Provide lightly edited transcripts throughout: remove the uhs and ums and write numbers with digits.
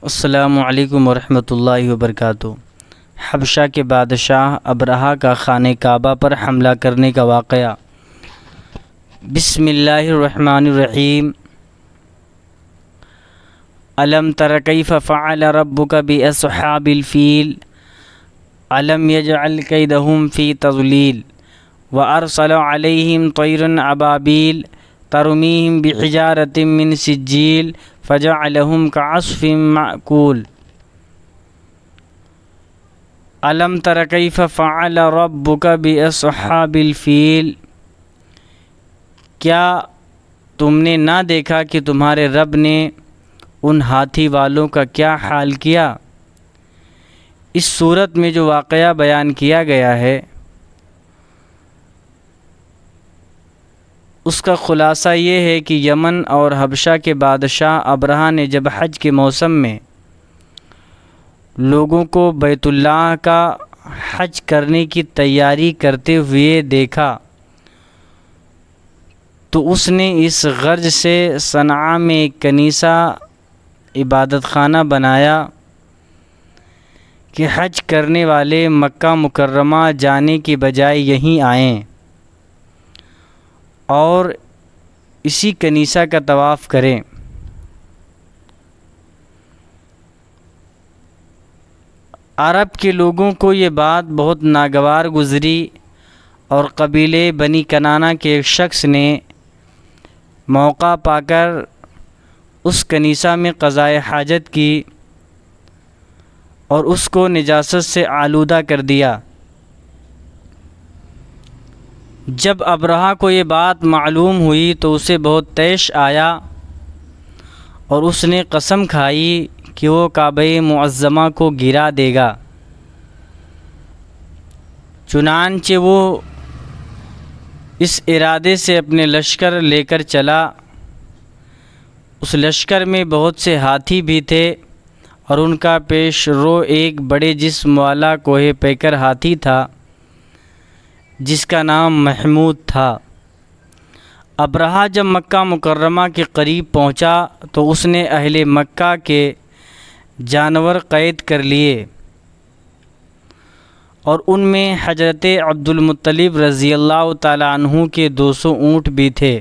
السلام علیکم ورحمۃ اللہ وبرکاتہ۔ حبشہ کے بادشاہ ابرہہ کا خانہ کعبہ پر حملہ کرنے کا واقعہ۔ بسم اللہ الرحمن الرحیم۔ الم تر کیف فعل ربک باصحاب الفیل الم یجعل کیدہم فی تضلیل وارسل علیہم طیرا ابابیل ترمیہم بحجارۃ من سجیل فجعلہم کعصف مأکول۔ الم تر کیف فعل ربک باصحاب الفیل، کیا تم نے نہ دیکھا کہ تمہارے رب نے ان ہاتھی والوں کا کیا حال کیا؟ اس صورت میں جو واقعہ بیان کیا گیا ہے اس کا خلاصہ یہ ہے کہ یمن اور حبشہ کے بادشاہ ابرہہ نے جب حج کے موسم میں لوگوں کو بیت اللہ کا حج کرنے کی تیاری کرتے ہوئے دیکھا تو اس نے اس غرض سے صنعاء میں ایک کنیسہ عبادت خانہ بنایا کہ حج کرنے والے مکہ مکرمہ جانے کی بجائے یہیں آئیں اور اسی کنیسہ کا طواف کریں۔ عرب کے لوگوں کو یہ بات بہت ناگوار گزری اور قبیلے بنی کنانہ کے ایک شخص نے موقع پا کر اس کنیسہ میں قضائے حاجت کی اور اس کو نجاست سے آلودہ کر دیا۔ جب ابرہہ کو یہ بات معلوم ہوئی تو اسے بہت طیش آیا اور اس نے قسم کھائی کہ وہ کعبہ معظمہ کو گرا دے گا۔ چنانچہ وہ اس ارادے سے اپنے لشکر لے کر چلا۔ اس لشکر میں بہت سے ہاتھی بھی تھے اور ان کا پیش رو ایک بڑے جسم والا کوہ پیکر ہاتھی تھا جس کا نام محمود تھا۔ ابرہہ جب مکہ مکرمہ کے قریب پہنچا تو اس نے اہل مکہ کے جانور قید کر لیے اور ان میں حضرت عبد المطلب رضی اللہ تعالیٰ عنہ کے 200 اونٹ بھی تھے۔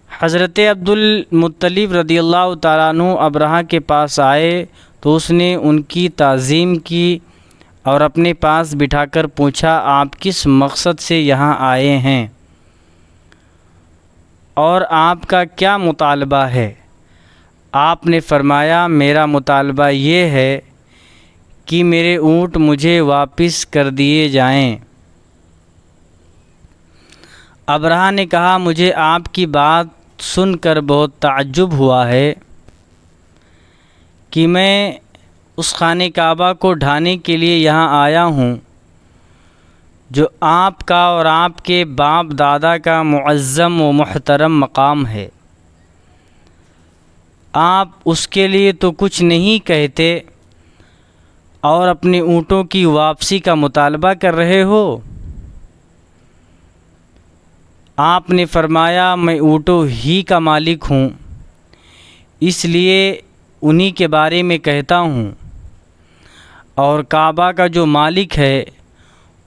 حضرت عبد المطلب رضی اللہ تعالیٰ عنہ ابرہہ کے پاس آئے تو اس نے ان کی تعظیم کی اور اپنے پاس بٹھا کر پوچھا، آپ کس مقصد سے یہاں آئے ہیں اور آپ کا کیا مطالبہ ہے؟ آپ نے فرمایا، میرا مطالبہ یہ ہے کہ میرے اونٹ مجھے واپس کر دیے جائیں۔ ابرہہ نے کہا، مجھے آپ کی بات سن کر بہت تعجب ہوا ہے کہ میں اس خانہ کعبہ کو ڈھانے کے لیے یہاں آیا ہوں جو آپ کا اور آپ کے باپ دادا کا معظم و محترم مقام ہے۔ آپ اس کے لیے تو کچھ نہیں کہتے اور اپنے اونٹوں کی واپسی کا مطالبہ کر رہے ہو۔ آپ نے فرمایا، میں اونٹوں ہی کا مالک ہوں، اس لیے انہی کے بارے میں کہتا ہوں، اور کعبہ کا جو مالک ہے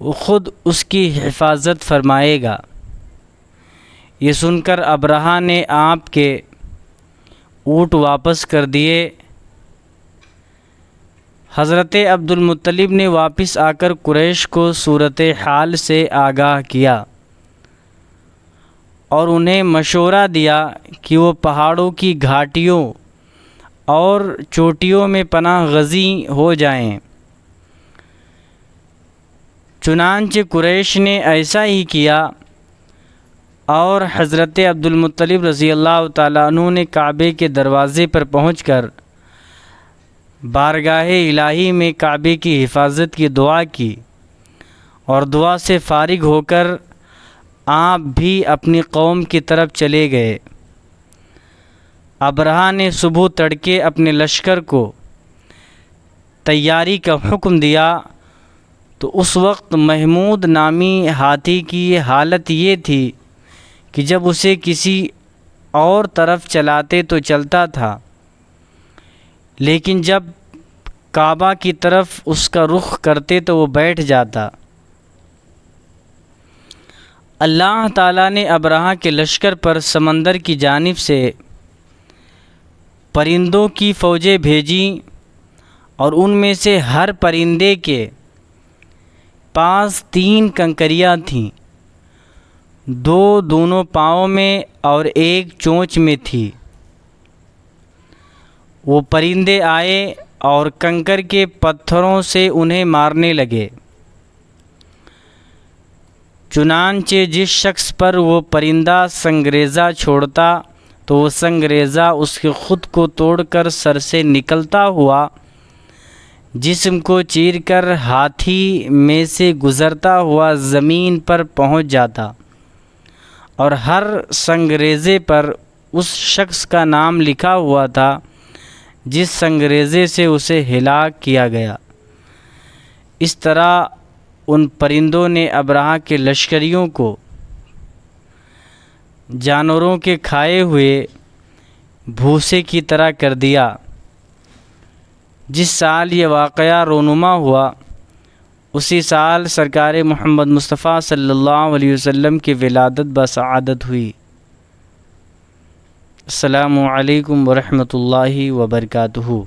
وہ خود اس کی حفاظت فرمائے گا۔ یہ سن کر ابرہہ نے آپ کے اونٹ واپس کر دیے۔ حضرت عبد المطلب نے واپس آ کر قریش کو صورتحال سے آگاہ کیا اور انہیں مشورہ دیا کہ وہ پہاڑوں کی گھاٹیوں اور چوٹیوں میں پناہ گزین ہو جائیں۔ چنانچہ قریش نے ایسا ہی کیا اور حضرت عبد المطلب رضی اللہ تعالیٰ عنہ نے کعبے کے دروازے پر پہنچ کر بارگاہ الہی میں کعبے کی حفاظت کی دعا کی اور دعا سے فارغ ہو کر آپ بھی اپنی قوم کی طرف چلے گئے۔ ابرہہ نے صبح تڑکے اپنے لشکر کو تیاری کا حکم دیا تو اس وقت محمود نامی ہاتھی کی حالت یہ تھی کہ جب اسے کسی اور طرف چلاتے تو چلتا تھا لیکن جب کعبہ کی طرف اس کا رخ کرتے تو وہ بیٹھ جاتا۔ اللہ تعالیٰ نے ابرہہ کے لشکر پر سمندر کی جانب سے پرندوں کی فوجیں بھیجیں اور ان میں سے ہر پرندے کے پاس 3 کنکریاں تھیں، 2 دونوں پاؤں میں اور 1 چونچ میں تھی۔ وہ پرندے آئے اور کنکر کے پتھروں سے انہیں مارنے لگے۔ چنانچہ جس شخص پر وہ پرندہ سنگریزہ چھوڑتا تو وہ سنگریزہ اس کے خود کو توڑ کر سر سے نکلتا ہوا جسم کو چیر کر ہاتھی میں سے گزرتا ہوا زمین پر پہنچ جاتا، اور ہر سنگریزے پر اس شخص کا نام لکھا ہوا تھا جس سنگریزے سے اسے ہلاک کیا گیا۔ اس طرح ان پرندوں نے ابرہہ کے لشکریوں کو جانوروں کے کھائے ہوئے بھوسے کی طرح کر دیا۔ جس سال یہ واقعہ رونما ہوا اسی سال سرکار محمد مصطفیٰ صلی اللہ علیہ وسلم کی ولادت بسعادت ہوئی۔ السلام علیکم ورحمۃ اللہ وبرکاتہ۔